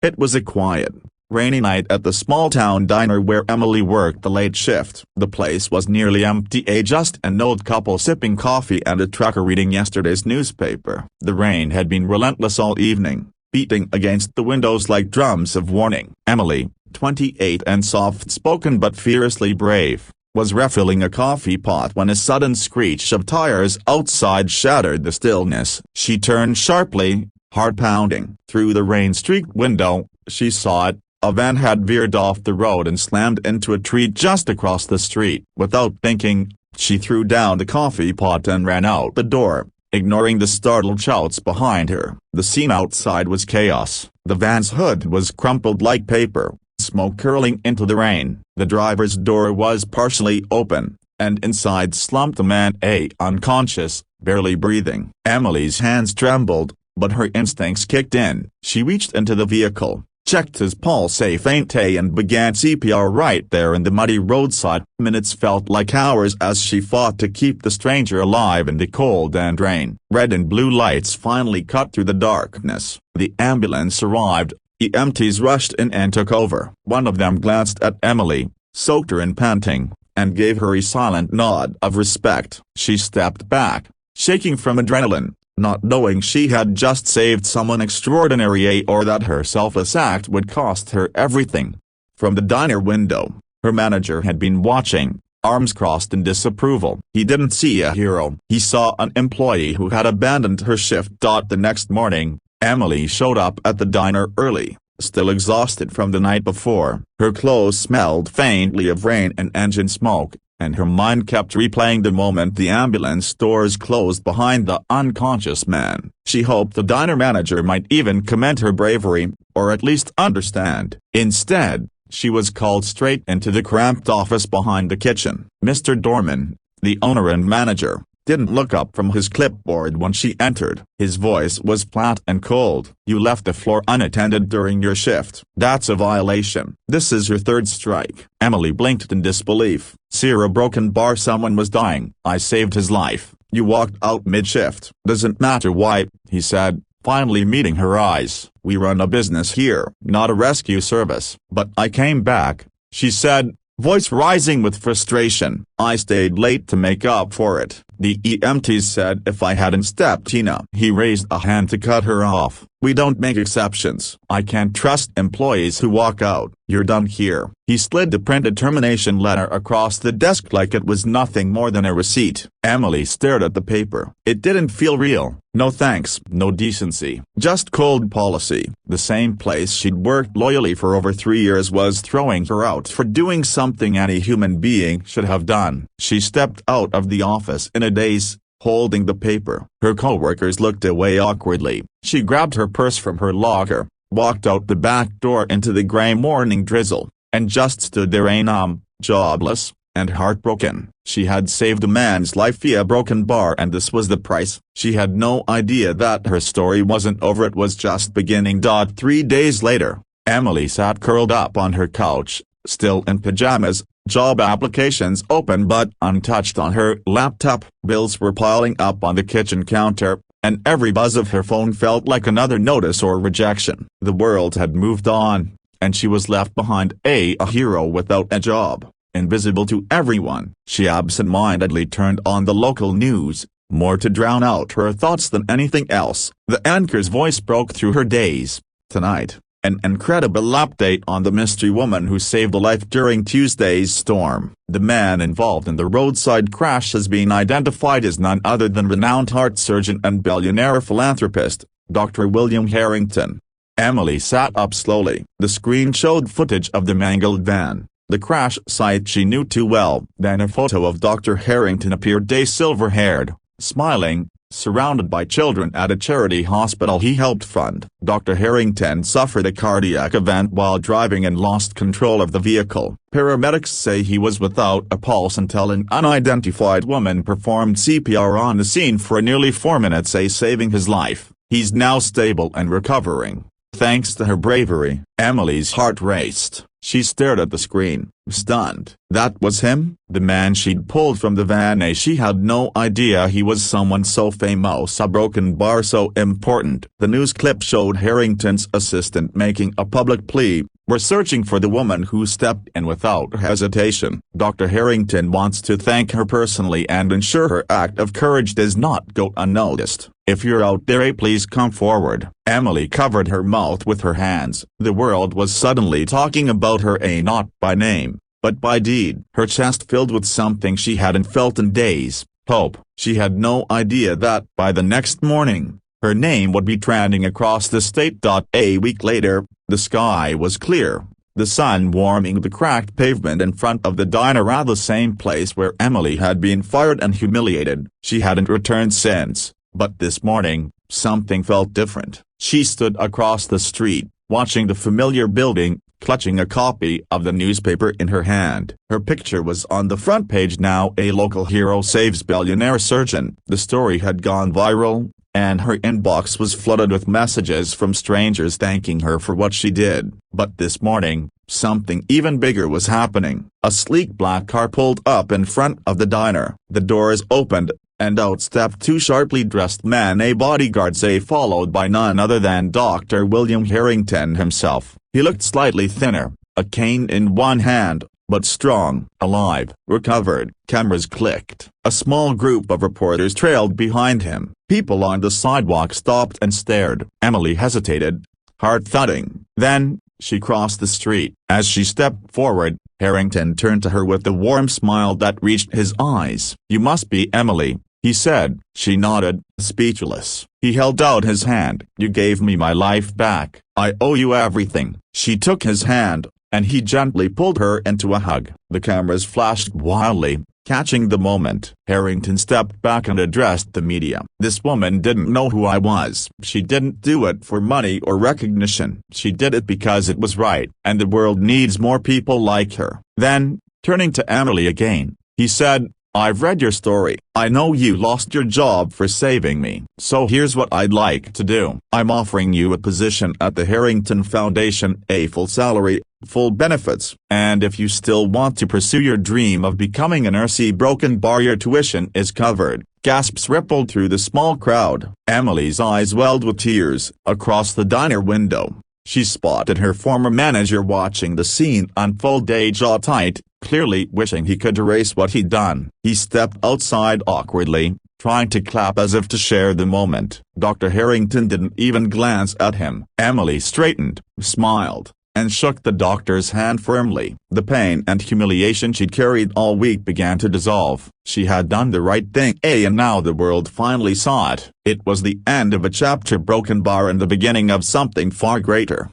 It was a quiet, rainy night at the small-town diner where Emily worked the late shift. The place was nearly empty, just an old couple sipping coffee and a trucker reading yesterday's newspaper. The rain had been relentless all evening, beating against the windows like drums of warning. Emily, 28 and soft-spoken but fiercely brave, was refilling a coffee pot when a sudden screech of tires outside shattered the stillness. She turned sharply, heart pounding. Through the rain-streaked window, she saw it. A van had veered off the road and slammed into a tree just across the street. Without thinking, she threw down the coffee pot and ran out the door, ignoring the startled shouts behind her. The scene outside was chaos. The van's hood was crumpled like paper, smoke curling into the rain. The driver's door was partially open, and inside slumped a man, unconscious, barely breathing. Emily's hands trembled, but her instincts kicked in. She reached into the vehicle, checked his pulse faintly and began CPR right there in the muddy roadside. Minutes felt like hours as she fought to keep the stranger alive in the cold and rain. Red and blue lights finally cut through the darkness. The ambulance arrived. EMTs rushed in and took over. One of them glanced at Emily, soaked her in panting, and gave her a silent nod of respect. She stepped back, shaking from adrenaline, not knowing she had just saved someone extraordinary or that her selfless act would cost her everything. From the diner window, her manager had been watching, arms crossed in disapproval. He didn't see a hero. He saw an employee who had abandoned her shift. The next morning, Emily showed up at the diner early, still exhausted from the night before. Her clothes smelled faintly of rain and engine smoke, and her mind kept replaying the moment the ambulance doors closed behind the unconscious man. She hoped the diner manager might even commend her bravery, or at least understand. Instead, she was called straight into the cramped office behind the kitchen. Mr. Dorman, the owner and manager, didn't look up from his clipboard when she entered. His voice was flat and cold. "You left the floor unattended during your shift. That's a violation. This is your third strike." Emily blinked in disbelief. "Sir, a broken bar, someone was dying. I saved his life. You walked out mid-shift." "Doesn't matter why," he said, finally meeting her eyes. "We run a business here, not a rescue service." "But I came back," she said, voice rising with frustration. "I stayed late to make up for it," the EMTs said. "If I hadn't stepped in." He raised a hand to cut her off. "We don't make exceptions. I can't trust employees who walk out. You're done here." He slid the printed termination letter across the desk like it was nothing more than a receipt. Emily stared at the paper. It didn't feel real. No thanks, no decency, just cold policy. The same place she'd worked loyally for over 3 years was throwing her out for doing something any human being should have done. She stepped out of the office in a daze, holding the paper. Her coworkers looked away awkwardly. She grabbed her purse from her locker, walked out the back door into the gray morning drizzle, and just stood there numb, jobless, and heartbroken. She had saved a man's life via a broken bar, and this was the price. She had no idea that her story wasn't over, it was just beginning. 3 days later, Emily sat curled up on her couch, still in pajamas, job applications open but untouched on her laptop. Bills were piling up on the kitchen counter, and every buzz of her phone felt like another notice or rejection. The world had moved on, and she was left behind, a hero without a job, invisible to everyone. She absent-mindedly turned on the local news, more to drown out her thoughts than anything else. The anchor's voice broke through her daze. "Tonight, an incredible update on the mystery woman who saved a life during Tuesday's storm. The man involved in the roadside crash has been identified as none other than renowned heart surgeon and billionaire philanthropist, Dr. William Harrington." Emily sat up slowly. The screen showed footage of the mangled van, the crash site she knew too well. Then a photo of Dr. Harrington appeared, silver-haired, smiling, surrounded by children at a charity hospital he helped fund. Dr. Harrington suffered a cardiac event while driving and lost control of the vehicle. Paramedics say he was without a pulse until an unidentified woman performed CPR on the scene for nearly 4 minutes, saving his life. He's now stable and recovering. Thanks to her bravery. Emily's heart raced. She stared at the screen, stunned. That was him, the man she'd pulled from the van. She had no idea he was someone so famous, a broken bar so important. The news clip showed Harrington's assistant making a public plea. "We're searching for the woman who stepped in without hesitation. Dr. Harrington wants to thank her personally and ensure her act of courage does not go unnoticed. If you're out there, please come forward." Emily covered her mouth with her hands. The world was suddenly talking about her, not by name, but by deed. Her chest filled with something she hadn't felt in days, hope. She had no idea that by the next morning, her name would be trending across the state. A week later, the sky was clear, the sun warming the cracked pavement in front of the diner at the same place where Emily had been fired and humiliated. She hadn't returned since, but this morning, something felt different. She stood across the street, watching the familiar building, clutching a copy of the newspaper in her hand. Her picture was on the front page now. A local hero saves billionaire surgeon. The story had gone viral, and her inbox was flooded with messages from strangers thanking her for what she did. But this morning, something even bigger was happening. A sleek black car pulled up in front of the diner. The doors opened, and out stepped two sharply dressed men, a bodyguard, followed by none other than Dr. William Harrington himself. He looked slightly thinner, a cane in one hand, but strong, alive. "Recovered." Cameras clicked. A small group of reporters trailed behind him. People on the sidewalk stopped and stared. Emily hesitated, heart thudding. Then, she crossed the street. As she stepped forward, Harrington turned to her with a warm smile that reached his eyes. "You must be Emily," he said. She nodded, speechless. He held out his hand. "You gave me my life back. I owe you everything." She took his hand, and he gently pulled her into a hug. The cameras flashed wildly, catching the moment. Harrington stepped back and addressed the media. "This woman didn't know who I was. She didn't do it for money or recognition. She did it because it was right, and the world needs more people like her." Then, turning to Emily again, he said, "I've read your story. I know you lost your job for saving me. So here's what I'd like to do. I'm offering you a position at the Harrington Foundation, a full salary, full benefits, and if you still want to pursue your dream of becoming a nurse, broken bar, your tuition is covered." Gasps rippled through the small crowd. Emily's eyes welled with tears. Across the diner window, she spotted her former manager watching the scene unfold, jaw tight, clearly wishing he could erase what he'd done. He stepped outside awkwardly, trying to clap as if to share the moment. Dr. Harrington didn't even glance at him. Emily straightened, smiled, and shook the doctor's hand firmly. The pain and humiliation she'd carried all week began to dissolve. She had done the right thing, and now the world finally saw it. It was the end of a chapter, broken bar, and the beginning of something far greater.